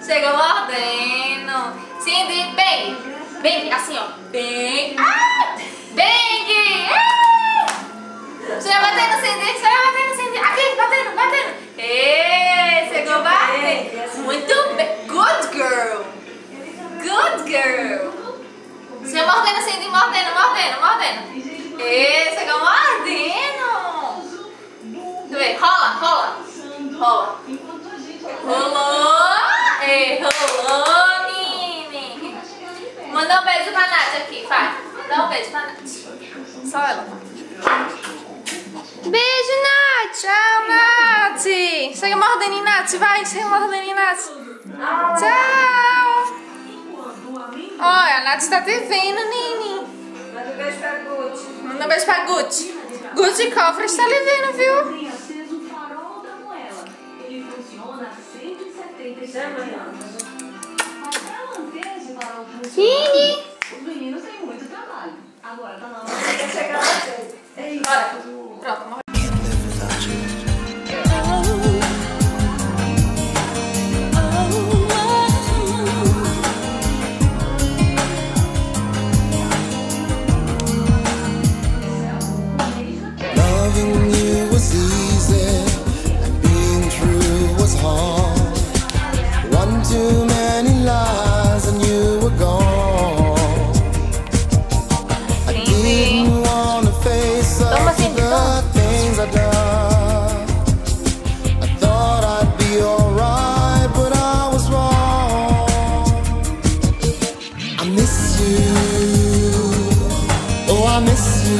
Chega mordendo. Cindy, bang. Bang, assim, ó. Bang. Ah! Bang. Ah! Chega batendo, Cindy. Chega batendo, Cindy. Aqui, batendo, batendo. Ei, chegou batendo. Muito bem. Good girl. Good girl. Chega mordendo, Cindy. Mordendo, mordendo, mordendo. Ei, chegou mordendo. Deixa eu ver. Rola, rola. Rola. Rolou. Ei, rolou, Nini. Manda um beijo pra Nath aqui, vai. Dá um beijo pra Nath. Só ela. Beijo, Nath. Tchau, Nath. Chega mordendo em Nath, vai. Chega mordendo em Nath. Tchau. Olha, a Nath tá te vendo, Nini. Manda um beijo pra Gucci. Manda um beijo pra Gucci. Gucci Cofre está lhe vendo, viu? Nini. Os meninos têm muito trabalho. Agora tá na hora de chegar lá. É isso. Bora. Pronto. Loving you was easy, and being true was hard. One too many lies and you were gone. I didn't wanna face up to the things I done. I thought I'd be alright, but I was wrong. I miss you, oh I miss you.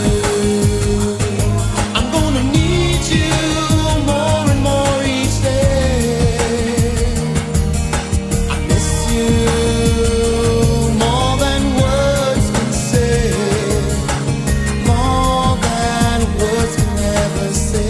Say